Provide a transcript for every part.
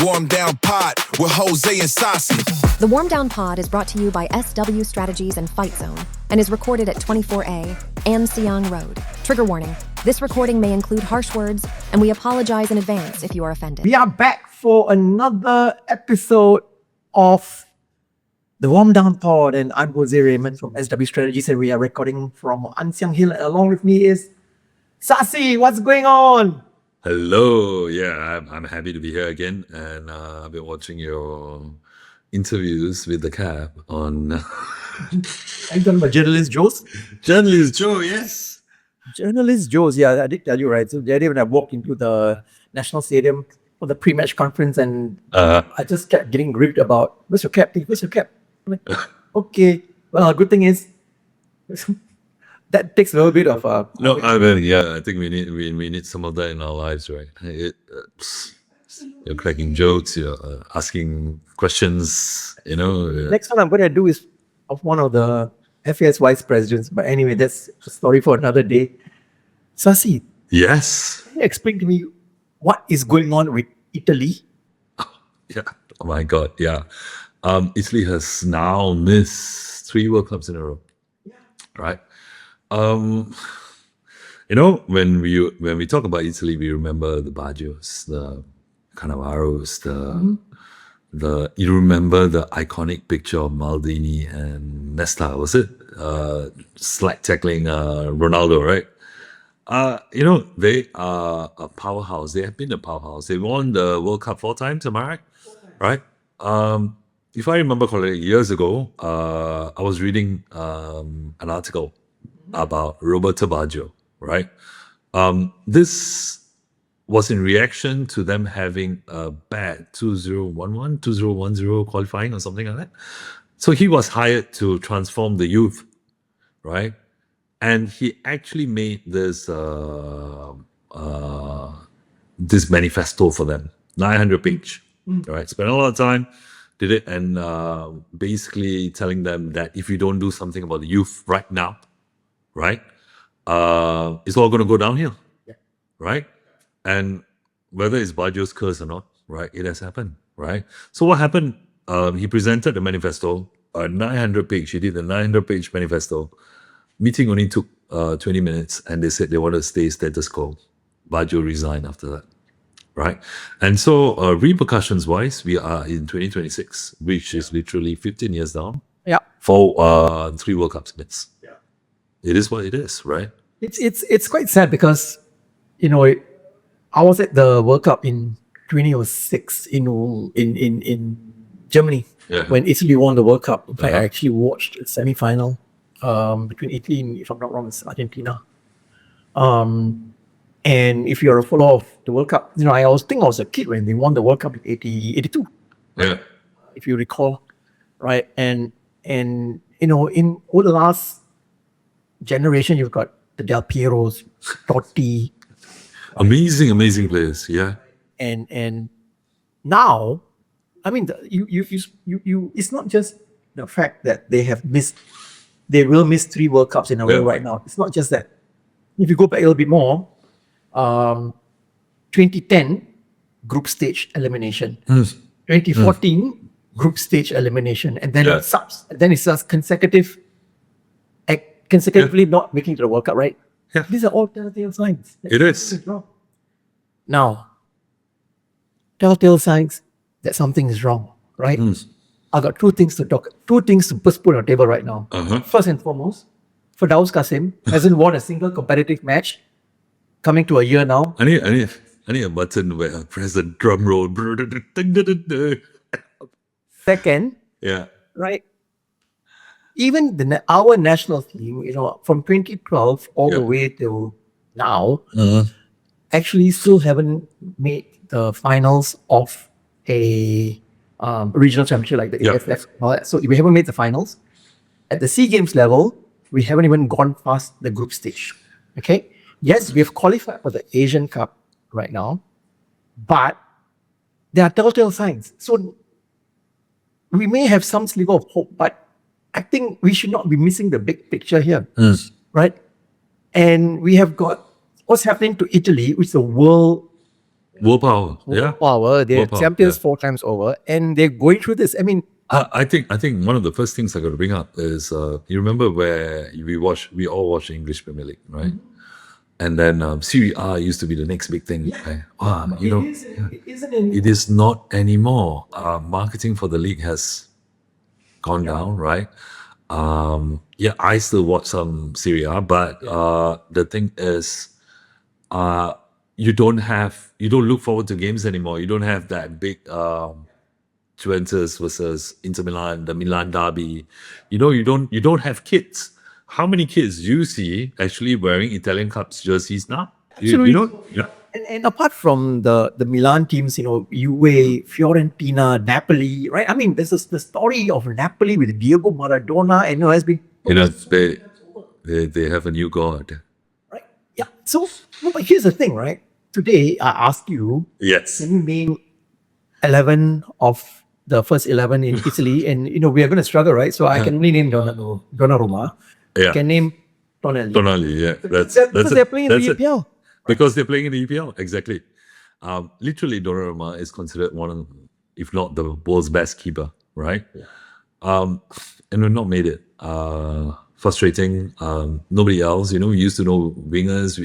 Warmdown Pod with Jose and Sasi. The Warmdown Pod is brought to you by SW Strategies and Fight Zone and is recorded at 24A An Siang Road. Trigger warning. This recording may include harsh words, and we apologize in advance if you are offended. We are back for another episode of the Warmdown Pod, and I'm Jose Raymond from SW Strategies, and we are recording from Ansiang Hill. Along with me is Sasi. What's going on? Hello, yeah, I'm happy to be here again, and I've been watching your interviews with the cab on Are you talking about Journalist Joe's? Journalist Joe, yes. Journalist Joe's, yeah, I did tell you, right? So the other day when I walked into the National Stadium for the pre-match conference, and I just kept getting gripped about, where's your cap? Where's your cap? I'm like, okay. Well, a good thing is, that takes a little bit of No, I mean, yeah, I think we need some of that in our lives, right? You're cracking jokes, you're asking questions, you know. Next one I'm going to do is of one of the FAS vice presidents. But anyway, that's a story for another day. Sasi, Yes. can you explain to me what is going on with Italy? Yeah. Oh my God. Yeah. Italy has now missed 3 World Cups in a row. Right. You know, when we talk about Italy, we remember the Baggios, the Cannavaros, you remember the iconic picture of Maldini and Nesta, was it? Slack tackling Ronaldo, right? You know, they are a powerhouse. They have been a powerhouse. They won the World Cup 4 times, am I right? Right? If I remember correctly, years ago, I was reading an article about Roberto Baggio, right? This was in reaction to them having a bad 2011, 2010 qualifying or something like that. So he was hired to transform the youth, right? And he actually made this this manifesto for them, 900 page, right? Spent a lot of time, did it, and basically telling them that if you don't do something about the youth right now, right, it's all going to go downhill, right? And whether it's Baggio's curse or not, right, it has happened, right? So what happened? He presented the manifesto, 900 page. He did a 900 page manifesto. Meeting only took 20 minutes, and they said they want to stay status quo. Baggio resigned after that, right? And so repercussions-wise, we are in 2026, which is literally 15 years down. Yeah. For 3 World Cups miss. Yeah. It is what it is, right? It's quite sad because, you know, I was at the World Cup in 2006 in Germany, when Italy won the World Cup. In fact, I actually watched the semi-final between Italy and, if I'm not wrong, it's Argentina. And if you're a follower of the World Cup, you know, I was a kid when they won the World Cup in 82. Yeah. If you recall, right? And you know, in over the last generation, you've got the Del Pieros, Totti. Amazing players, yeah. And now, I mean, you it's not just the fact that they will miss 3 World Cups in a row right now. It's not just that. If you go back a little bit more, 2010 group stage elimination, 2014 group stage elimination, and then it starts consecutively not making it to the World Cup, right? Yeah. These are all telltale signs. It is. Now, telltale signs that something is wrong, right? I got two things to put on the table right now. First and foremost, Firdaus Qasim hasn't won a single competitive match coming to a year now. I need a button where I press the drum roll. Second, Yeah. right? Even our national team, you know, from 2012 all the way till now, actually still haven't made the finals of a regional championship like the AFF. All that. So we haven't made the finals. At the SEA Games level, we haven't even gone past the group stage. Okay? Yes, we've qualified for the Asian Cup right now, but there are telltale signs. So we may have some sliver of hope, but I think we should not be missing the big picture here, right? And we have got what's happening to Italy, which is a world World power. Yeah. power. They're World power, champions yeah. 4 times over, and they're going through this. I mean, I think one of the first things I got to bring up is you remember where we all watched the English Premier League, right? And then Serie A used to be the next big thing. Right? It is not anymore. Marketing for the league has gone down, right? I still watch some Serie A, but the thing is, you don't look forward to games anymore. You don't have that big Juventus versus Inter Milan, the Milan derby. You don't have kids. How many kids do you see actually wearing Italian Cups jerseys now? Absolutely. Yeah. and apart from the Milan teams, Juve, Fiorentina, Napoli, right? I mean, this is the story of Napoli with Diego Maradona, and has been They have a new god. right. Yeah. So, no, but here's the thing, right? Today, I ask you, Yes. can you name 11 of the first 11 in Italy? And we are going to struggle, right? So I can only name Donnarumma. Yeah. I can name Tonelli. Tonali, yeah. Because they're playing in the EPL. Because they're playing in the EPL, exactly. Literally, Donnarumma is considered one of, if not the world's best keeper, right? And we've not made it. Frustrating. Nobody else, we used to know wingers.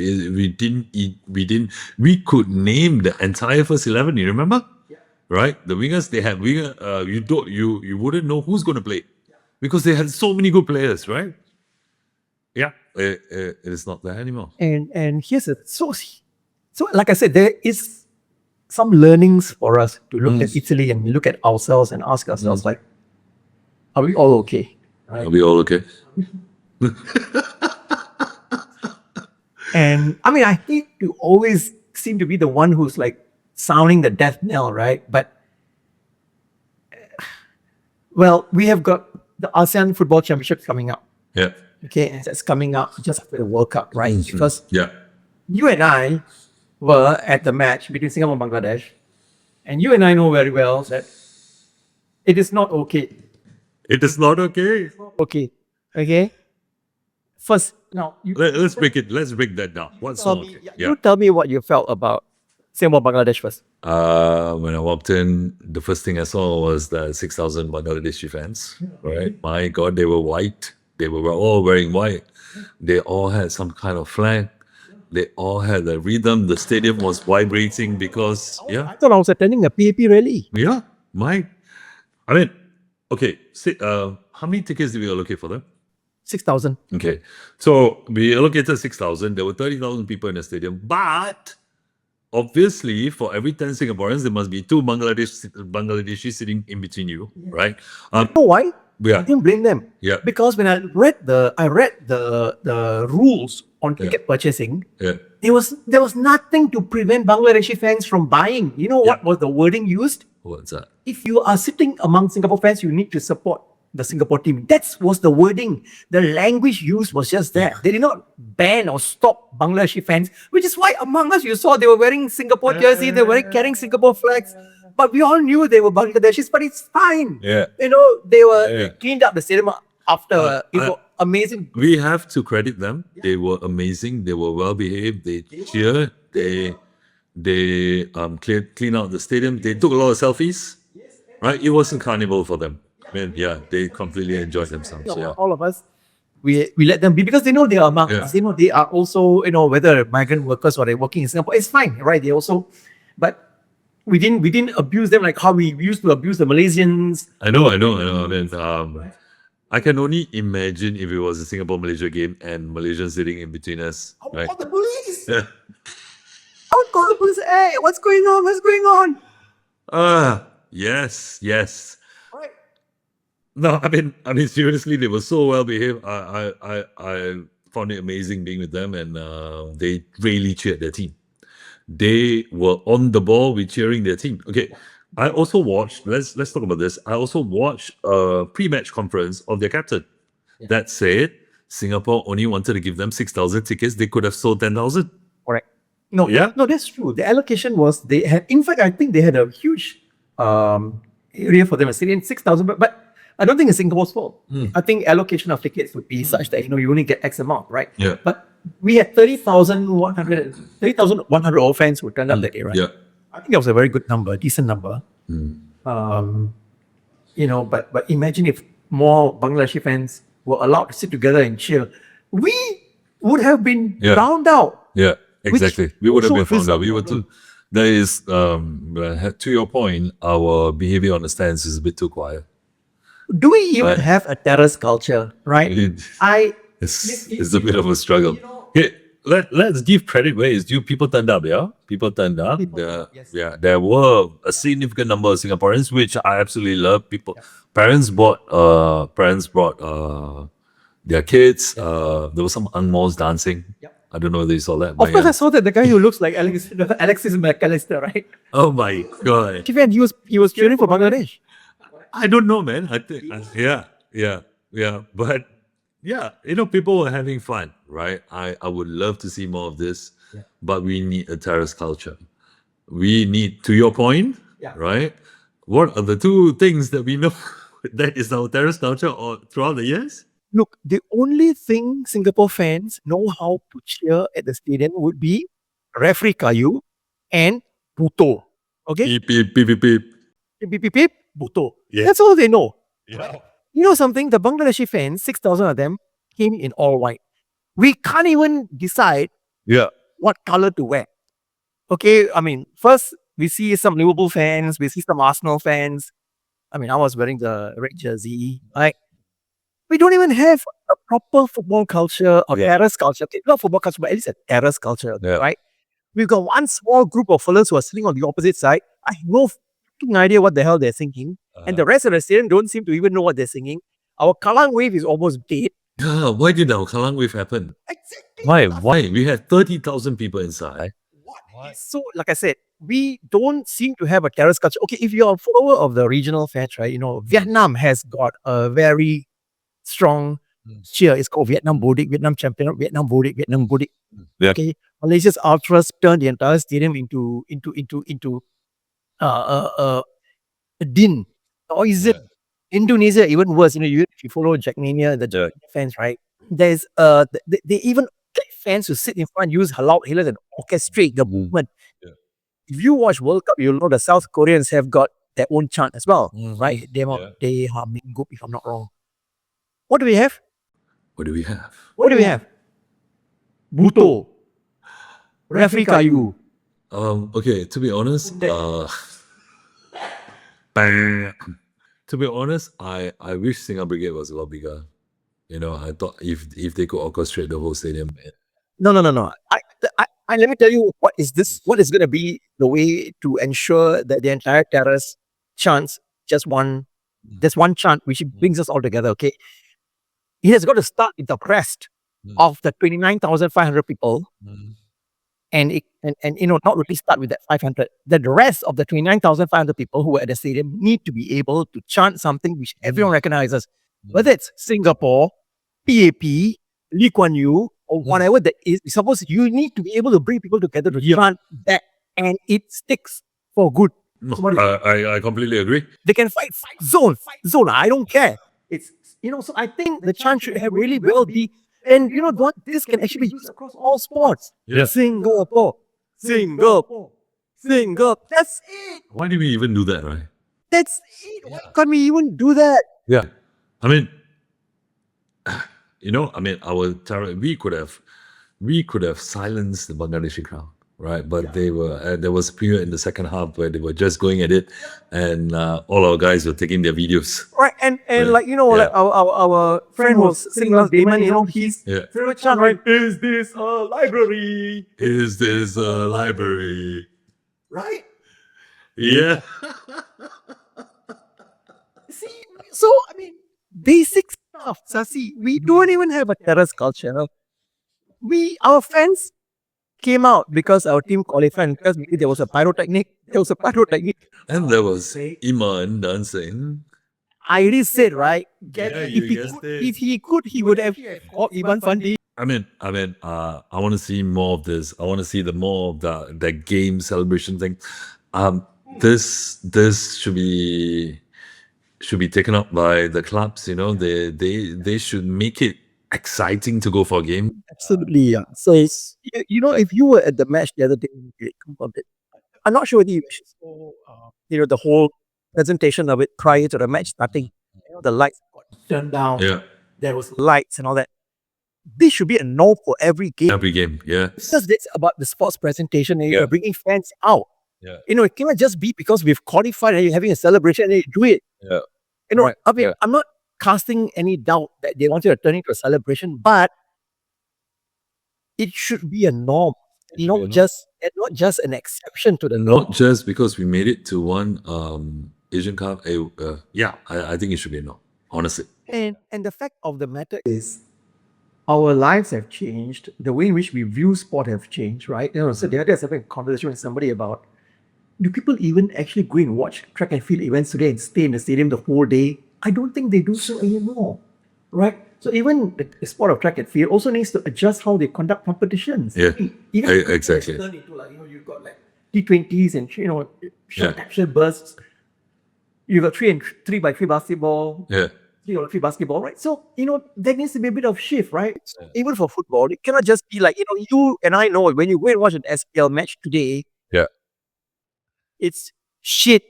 We could name the entire first 11. You remember? Right? The wingers, they have winger. You wouldn't know who's going to play because they had so many good players, right? Yeah, it is not there anymore. And here's it. So like I said, there is some learnings for us to look at Italy and look at ourselves and ask ourselves, like, are we all okay? Are we all okay? And I mean, I hate to always seem to be the one who's like sounding the death knell, right? But well, we have got the ASEAN Football Championship coming up. Yeah. Okay, and that's coming up just after the World Cup, right? Because Yeah. you and I were at the match between Singapore and Bangladesh, and you and I know very well that it is not okay. It is not okay. Okay, okay. First, now Let's break that down. What's tell not me, okay? you tell me what you felt about Singapore Bangladesh first. When I walked in, the first thing I saw was the 6,000 Bangladeshi fans. Right? My God, they were white. They were all wearing white. They all had some kind of flag. They all had a rhythm. The stadium was vibrating because, I thought I was attending a PAP rally. yeah, I mean, okay, how many tickets did we allocate for them? 6,000. Okay, so we allocated 6,000. There were 30,000 people in the stadium, but obviously, for every 10 Singaporeans, there must be 2 Bangladeshi sitting in between you, right? You know why? Yeah. I didn't blame them. Yeah. Because when I read the rules on ticket purchasing, Yeah. there was nothing to prevent Bangladeshi fans from buying. You know what was the wording used? What's that? If you are sitting among Singapore fans, you need to support the Singapore team. That was the wording. The language used was just that. They did not ban or stop Bangladeshi fans, which is why among us you saw they were wearing Singapore jersey, they were carrying Singapore flags. But we all knew they were Bangladeshis, but it's fine. Yeah. They were cleaned up the stadium after amazing. We have to credit them. They were amazing. They were well behaved. They cheered. They clean out the stadium. They took a lot of selfies. Right? It wasn't carnival for them. I mean, yeah, they completely enjoyed themselves. Yeah. All of us, we let them be because they know they are among us. They know they are also, whether migrant workers or they're working in Singapore, it's fine, right? They also, but we didn't abuse them like how we used to abuse the Malaysians. I know. I mean, I can only imagine if it was a Singapore-Malaysia game and Malaysians sitting in between us. I would Right? call the police. Yeah. I would call the police. Hey, what's going on? What's going on? Yes. Right. No, I mean, seriously, they were so well behaved. I found it amazing being with them, and they really cheered their team. They were on the ball with cheering their team. Okay, I also watched. Let's talk about this. I also watched a pre-match conference of their captain that said Singapore only wanted to give them 6,000 tickets. They could have sold 10,000. Correct. No, Yeah? no, that's true. The allocation was they had. In fact, I think they had a huge area for them. A city in 6,000, but I don't think it's Singapore's fault. I think allocation of tickets would be such that you only get X amount, right? Yeah. But we had 30,100 fans who turned up that day, right? Yeah. I think that was a very good number, decent number. But imagine if more Bangladeshi fans were allowed to sit together and cheer. We would have been drowned out. Yeah, exactly. We would have been also found is a out. We were too. There is, to your point, our behavior on the stands is a bit too quiet. Do we even have a terrace culture, right? It's a bit of a struggle. Okay, let's give credit where it's due. People turned up, yeah? People turned up. There were a significant number of Singaporeans, which I absolutely love. Parents brought their kids. There were some angmos dancing. I don't know if you saw that. Of course, I saw that the guy who looks like Alexis McAllister, right? Oh my god! He was cheering for Bangladesh. I don't know, man. I think, but people were having fun, right? I would love to see more of this, but we need a terrace culture. We need, to your point, right? What are the two things that we know that is our terrace culture or throughout the years? Look, the only thing Singapore fans know how to cheer at the stadium would be referee kayu and buto. Okay? Beep, beep, beep, beep, beep. Beep, beep, beep, buto. Yeah. That's all they know. Yeah. You know something? The Bangladeshi fans, 6,000 of them, came in all white. We can't even decide what color to wear. Okay, I mean, first we see some Liverpool fans, we see some Arsenal fans. I mean, I was wearing the red jersey. Right? We don't even have a proper football culture or terrace culture. Okay, not football culture, but at least a terrace culture, right? We've got one small group of fellas who are sitting on the opposite side. I have no fucking idea what the hell they're singing. And the rest of the stadium don't seem to even know what they're singing. Our Kalang wave is almost dead. Why did our Kalang wave happen? Exactly. Why? We had 30,000 people inside. So, like I said, we don't seem to have a terrace culture. Okay, if you're a follower of the regional fans, right, Vietnam has got a very strong cheer. It's called Vietnam Bodik, Vietnam Champion, Vietnam Bodik, Vietnam Bodik. Yeah. Okay, Malaysia's Ultras turned the entire stadium into din. Or is it Indonesia even worse? If you follow Jackmania, the fans, right? There's they even get fans who sit in front, use loud hailers and orchestrate the movement. Yeah. If you watch World Cup, you'll know the South Koreans have got their own chant as well, right? They are Minggup, if I'm not wrong. What do we have? Buto. Referee kayu. Okay, to be honest, I wish Singa Brigade was a lot bigger. I thought if they could orchestrate the whole stadium. No. Let me tell you what is going to be the way to ensure that the entire terrace chants there's one chant which brings us all together, okay? It has got to start with the crest of the 29,500 people. And not really start with that 500. The rest of the 29,500 people who were at the stadium need to be able to chant something which everyone recognizes. Whether it's Singapore, PAP, Lee Kuan Yew, or whatever that is, you need to be able to bring people together to chant that, and it sticks for good. I completely agree. They can fight zone. I don't care. It's so I think the chant should have really well be. And you know what? This can actually be used across all sports. Yeah. Singapore. That's it. Why do we even do that, right? That's it. Why can't we even do that? Yeah. I mean, our we could have silenced the Bangladeshi crowd, right? But they were there was a period in the second half where they were just going at it, and all our guys were taking their videos. Right, and like like our friend was singing last Damon, his favorite chant, right? Is this a library? Is this a library? Right? Yeah. See, so I mean, basic stuff, Sasi. We don't even have a terrace culture. Our fans came out because our team qualified, because there was a pyrotechnic. And there was Iman dancing. I already said, right? If he could, he would have called Iman Fandi. I want to see more of this. I want to see more of the game celebration thing. This should be taken up by the clubs. They should make it exciting to go for a game. Absolutely, yeah. So if you were at the match the other day, I'm not sure whether you saw, the whole presentation of it prior to the match starting. The lights got turned down. Yeah. There was lights and all that. This should be a norm for every game. Every game. Yeah. Because it's about the sports presentation and Yeah. you're bringing fans out. Yeah. It cannot just be because we've qualified and you're having a celebration and you do it. Yeah. Right. I mean, I'm not casting any doubt that they wanted to turn it into a celebration, but it should be a norm, not just an exception to the norm. Not just because we made it to one Asian Cup. I think it should be a no. Honestly. And the fact of the matter is our lives have changed. The way in which we view sport have changed, right? So the other day I was having a conversation with somebody about, do people even actually go and watch track and field events today and stay in the stadium the whole day? I don't think they do so anymore, right? So even the sport of track and field also needs to adjust how they conduct competitions. Yeah, Even exactly. turn into you've got like T20s and short action bursts. You've got 3x3 basketball. Yeah. 3-on-3 basketball, right? So, there needs to be a bit of shift, right? even for football, it cannot just be like, you and I know when you go and watch an SPL match today, Yeah. it's shit.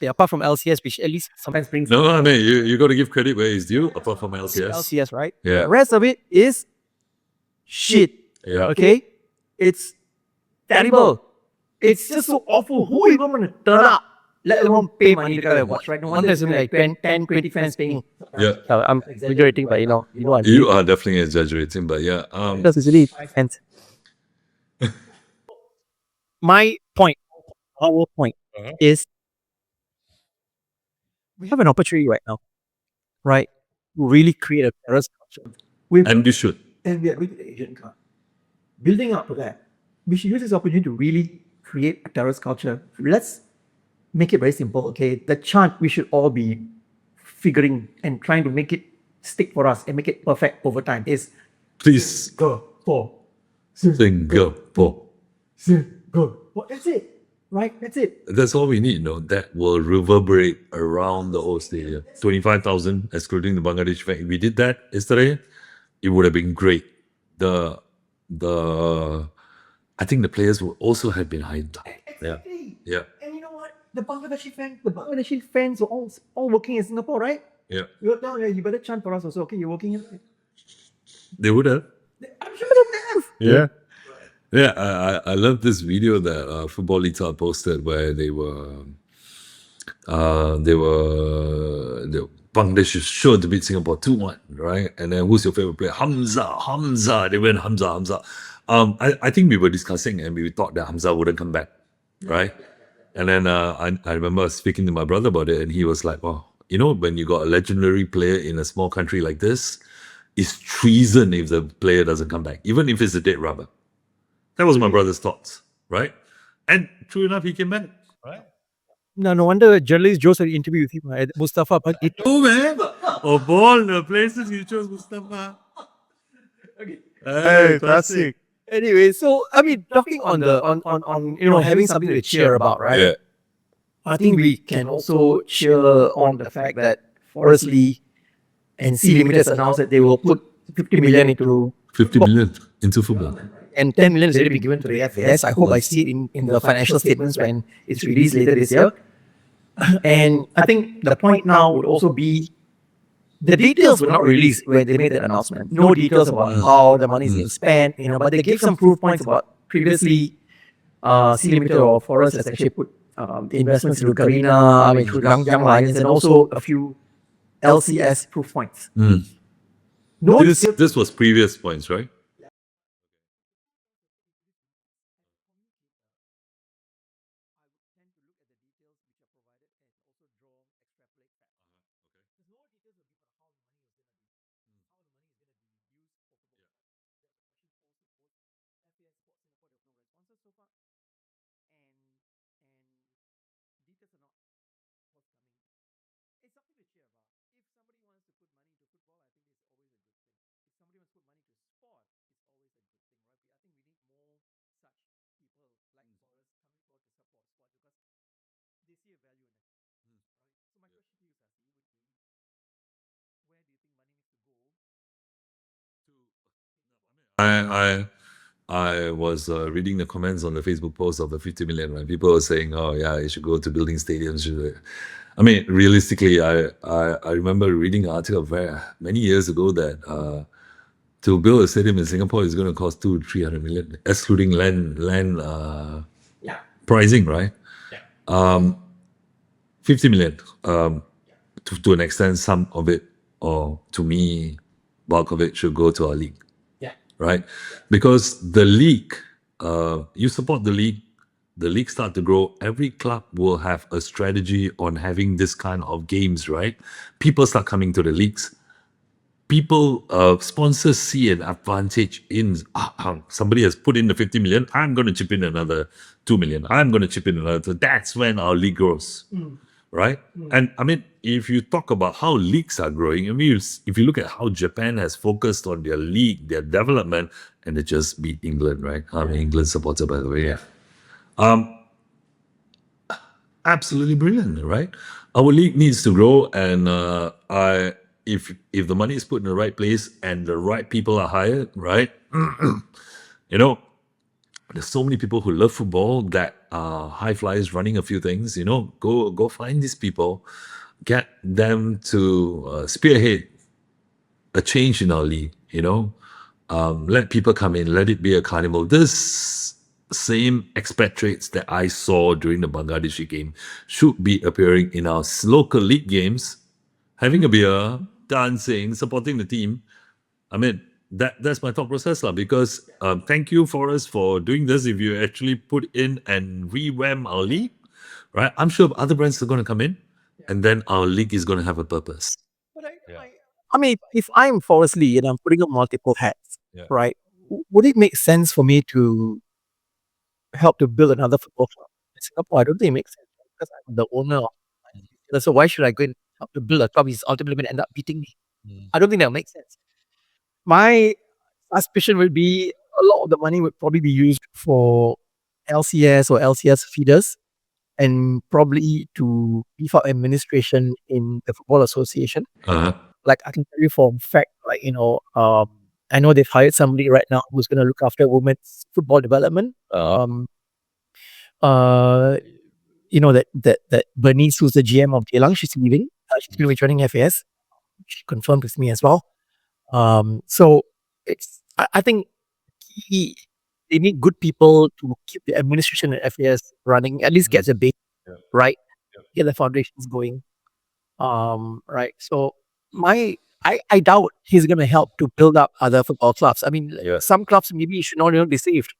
Yeah, apart from LCS, which at least sometimes brings No, I mean you got to give credit where it's due. Apart from LCS. LCS, right? Yeah. The rest of it is shit. Yeah. Okay? It's terrible. It's just so awful. Who even want to turn up? Let alone pay money to go and watch, right? No wonder there's only like 10, 20 fans paying. Yeah. I'm exaggerating, but you know what I mean. You are definitely exaggerating, but yeah. Because it's really 5 fans. My point, our point is we have an opportunity right now, right? To really create a terrace culture. And you should. And we are with the Asian Cup. Building up to that, we should use this opportunity to really create a terrace culture. Let's make it very simple, okay? The chant we should all be figuring and trying to make it stick for us and make it perfect over time is Please Singapore. Singapore. Singapore. That's it. Right? That's it. That's all we need, that will reverberate around the whole stadium. 25,000, excluding the Bangladesh fan. If we did that yesterday, it would have been great. I think the players would also have been hyped up. Exactly. Yeah. And you know what? The Bangladeshi fans were all working in Singapore, right? Yeah. We were down there, you better chant for us also. Okay, you're working in. They would have. I'm sure they have. Yeah. Yeah, I love this video that Football Lita posted where they were Bangladesh is sure to beat Singapore 2-1, right? And then who's your favorite player? Hamza. They went Hamza. I think we were discussing and we thought that Hamza wouldn't come back, right? And then I remember speaking to my brother about it, and he was like, "Oh, when you got a legendary player in a small country like this, it's treason if the player doesn't come back, even if it's a dead rubber." That was my brother's thoughts, right? And true enough, he came back, right? No wonder journalist Joe said an interview with him, Mustafa. But Oh man, of all the places you chose Mustafa. Okay. Hey, classic. anyway, so I mean, talking on having something to cheer about, right? Yeah. I think we can also cheer on the fact that Forest Lee and Sea Limited announced that they will put 50 million into 50 million into football. and 10 million has already been given to the FAS. I hope I see it in the financial statements when it's released later this year. And I think the point now would also be the details were not released when they made that announcement. No details about how the money is being spent, but they gave some proof points about previously Sea Limited or Forest has actually put investments through Karina, through Young Lions, and also a few LCS proof points. No This was previous points, right? I was reading the comments on the Facebook post of the 50 million, right? People were saying, "Oh yeah, you should go to building stadiums." I mean, realistically, I remember reading an article many years ago that to build a stadium in Singapore is going to cost 200-300 million, excluding land pricing, right? 50 million. To an extent, some of it, or to me, bulk of it should go to our league. Right? Because the league, you support the league start to grow, every club will have a strategy on having this kind of games, right? People start coming to the leagues. People, sponsors see an advantage in somebody has put in the 50 million, I'm going to chip in another 2 million. I'm going to chip in another. That's when our league grows. Right? And I mean, if you talk about how leagues are growing, I mean, if you look at how Japan has focused on their league, their development, and they just beat England, right? I'm an England supporter, by the way. Absolutely brilliant, right? Our league needs to grow, and if the money is put in the right place and the right people are hired, right? You know, there's so many people who love football that are high flyers running a few things. You know, go find these people, get them to spearhead a change in our league. You know, let people come in, let it be a carnival. This same expatriates that I saw during the Bangladeshi game should be appearing in our local league games, having a beer, dancing, supporting the team. I mean, that's my thought process, because thank you, Forrest, for doing this. If you actually put in and revamp our league, right? I'm sure other brands are going to come in, and then our league is going to have a purpose. But I mean, if I'm Forrest Lee and I'm putting on multiple hats, right? Would it make sense for me to help to build another football club in Singapore? I don't think it makes sense because I'm the owner of it. So why should I go and help to build a club? He's ultimately going to end up beating me. I don't think that makes sense. My suspicion would be a lot of the money would probably be used for LCS or LCS feeders and probably to beef up administration in the Football Association. Like I can tell you for a fact, like, I know they've hired somebody right now who's going to look after women's football development. That Bernice, who's the GM of Geylang, she's leaving. She's going to be joining FAS. She confirmed with me as well. So I think they need good people to keep the administration at FAS running, at least get the base, right? Get the foundations going. Right. So I doubt he's going to help to build up other football clubs. I mean, some clubs maybe you should not be deceived.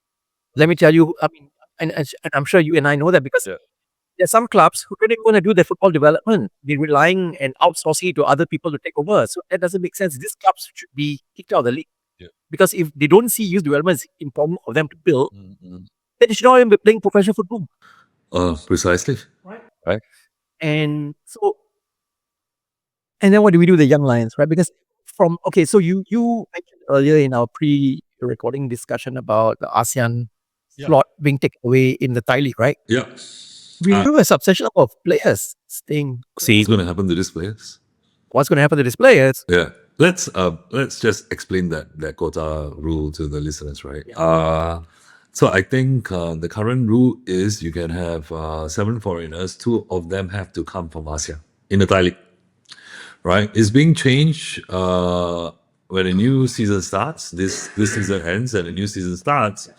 Let me tell you, I mean, and I'm sure you and I know that because there's some clubs who don't even want to do their football development. They're relying and outsourcing it to other people to take over. So that doesn't make sense. These clubs should be kicked out of the league. Because if they don't see youth development as important for them to build, then they should not even be playing professional football. Precisely. Right. And then what do we do with the young lions, right? Because so you mentioned earlier in our pre-recording discussion about the ASEAN slot being taken away in the Thai league, right? Yeah. We have a substantial number of players staying. What's going to happen to these players? What's going to happen to these players? Yeah. Let's just explain that quota rule to the listeners, right? So I think the current rule is you can have 7 foreigners. 2 of them have to come from ASEAN in the Thai league, right? It's being changed when a new season starts. This season ends and a new season starts.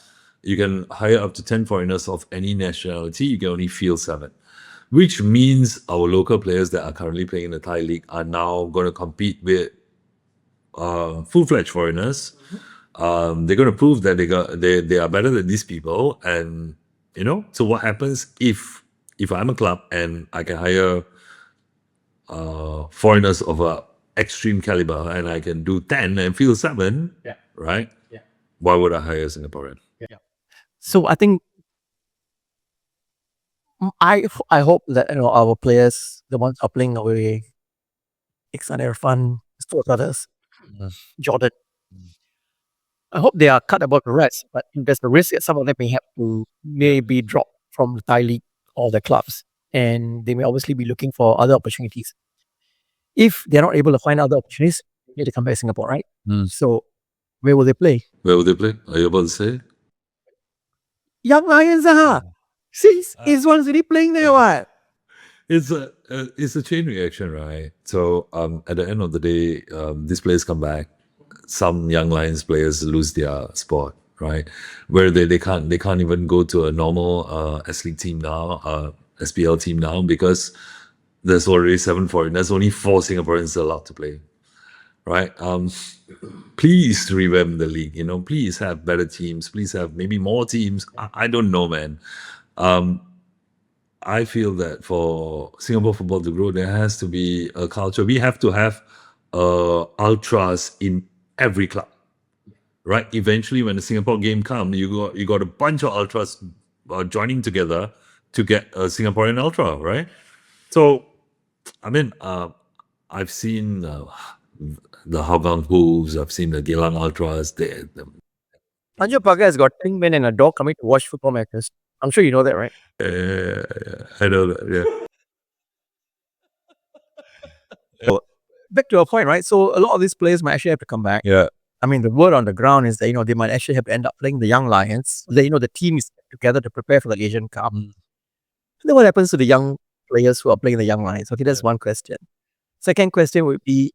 You can hire up to 10 foreigners of any nationality. You can only field 7. Which means our local players that are currently playing in the Thai league are now going to compete with full-fledged foreigners. They're going to prove that they are better than these people. And, so what happens if I'm a club and I can hire foreigners of a extreme caliber and I can do 10 and field 7, right? Why would I hire a Singaporean? So I think I hope that our players, the ones are playing away, Iksan Irfan, Stuart others, Jordan. I hope they are cut about the rest, but there's the risk that some of them may have to maybe drop from the Thai league or the clubs, and they may obviously be looking for other opportunities. If they're not able to find other opportunities, they need to come back to Singapore, right? So where will they play? Where will they play? Are you about to say? Young Lions since he's one's really playing there what? It's a chain reaction, right? So at the end of the day, these players come back. Some young Lions players lose their spot, right? Where they can't even go to a normal S League team now, SPL team now, because there's already 7 foreigners, only 4 Singaporeans allowed to play, right? Please revamp the league, please have better teams, please have maybe more teams. I don't know, man. I feel that for Singapore football to grow, there has to be a culture. We have to have ultras in every club, right? Eventually, when the Singapore game comes, you got a bunch of ultras joining together to get a Singaporean ultra, right? So, I mean, I've seen the Hougang Wolves, I've seen the Geylang Ultras. Tanjong Pagar has got 10 men and a dog coming to watch football matches. I'm sure you know that, right? I know that, yeah. Back to our point, right? So a lot of these players might actually have to come back. Yeah. I mean, the word on the ground is that, they might actually have to end up playing the Young Lions. So that, the team is together to prepare for the Asian Cup. Then what happens to the young players who are playing the Young Lions? Okay, that's one question. Second question would be,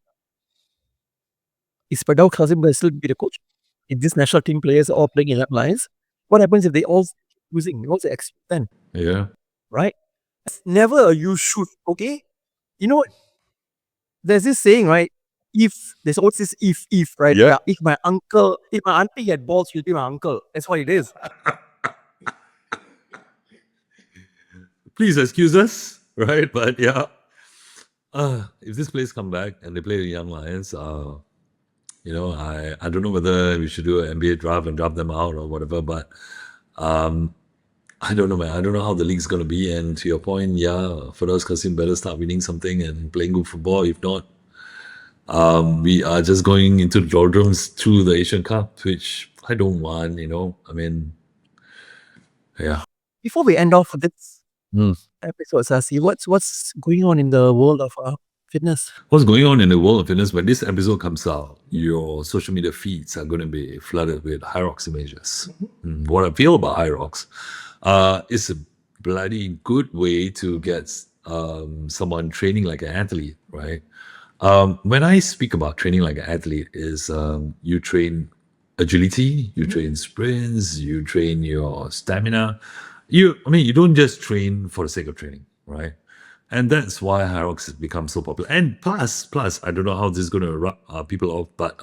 is Padau Kazim going to still be the coach? If these national team players are all playing in Young Lions, what happens if they all keep losing? What's the excuse then? Yeah. Right? It's never a you should, okay? There's this saying, right? There's always this if, right? Yeah. If my auntie had balls, she'll be my uncle. That's what it is. Please excuse us, right? But yeah, if this players come back and they play the Young Lions, I don't know whether we should do an NBA draft and drop them out or whatever, but I don't know, man. I don't know how the league's going to be. And to your point, yeah, Firdaus Qasim better start winning something and playing good football. If not, we are just going into the doldrums through the Asian Cup, which I don't want, I mean, yeah. Before we end off this episode, Sasi, what's going on in the world of fitness? What's going on in the world of fitness? When this episode comes out, your social media feeds are going to be flooded with Hyrox images. What I feel about Hyrox, it's a bloody good way to get someone training like an athlete, right? When I speak about training like an athlete, is you train agility, you train sprints, you train your stamina. You don't just train for the sake of training, right? And that's why Hyrox has become so popular. And plus, I don't know how this is going to rub people off, but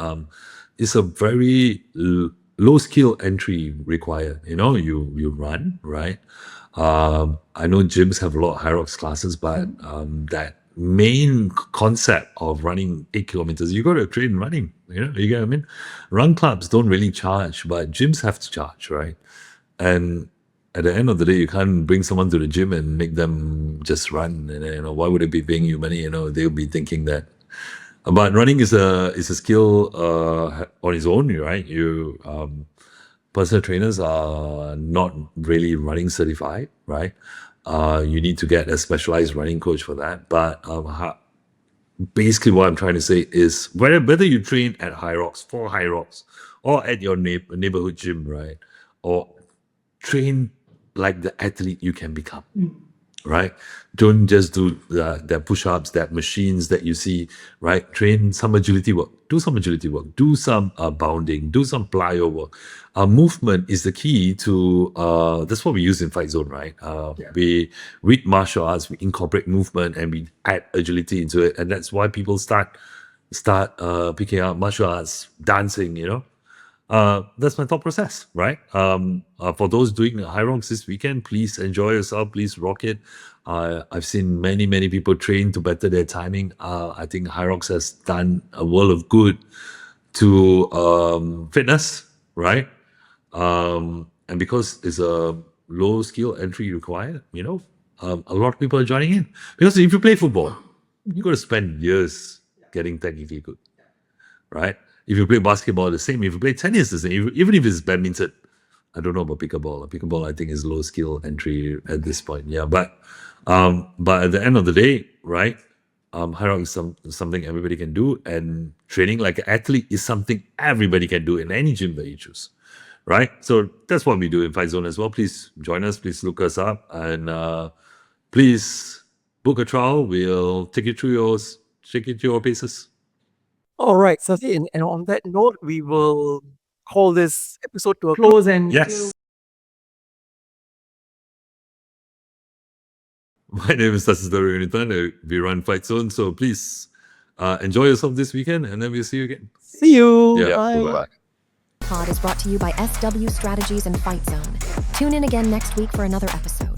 it's a very low skill entry required. You run, right? I know gyms have a lot of Hyrox classes, but that main concept of running 8 kilometers, you got to train running. You get what I mean? Run clubs don't really charge, but gyms have to charge, right? And at the end of the day, you can't bring someone to the gym and make them just run. And why would they be paying you money? They'll be thinking that. But running is a skill on its own, right? You personal trainers are not really running certified, right? You need to get a specialized running coach for that. But basically, what I'm trying to say is whether you train at Hyrox, for Hyrox, or at your neighborhood gym, right? Or train like the athlete you can become, right? Don't just do that push-ups, that machines that you see, right? Train some agility work. Do some agility work. Do some bounding. Do some plyo work. Movement is the key to, that's what we use in Fight Zone, right? We, with martial arts, we incorporate movement and we add agility into it. And that's why people start picking up martial arts, dancing, that's my thought process, right? For those doing Hyrox this weekend, please enjoy yourself. Please rock it. I've seen many people train to better their timing. I think Hyrox has done a world of good to fitness, right? And because it's a low skill entry required, a lot of people are joining in. Because if you play football, you got to spend years getting technically good, right? If you play basketball, the same. If you play tennis, the same. Even if it's badminton, I don't know about pickleball. Pickleball, I think, is low skill entry at this point. Yeah, but at the end of the day, right? Hyrox is something everybody can do, and training like an athlete is something everybody can do in any gym that you choose, right? So that's what we do in Fight Zone as well. Please join us. Please look us up, and please book a trial. We'll take you through your paces. All right, Sasi, and on that note, we will call this episode to a close. And Yes. My name is Tassis Darunitan. We run Fight Zone, so please enjoy yourself this weekend, and then we'll see you again. see you. Yeah, Bye. bye-bye. Pod is brought to you by SW Strategies and Fight Zone. Tune in again next week for another episode.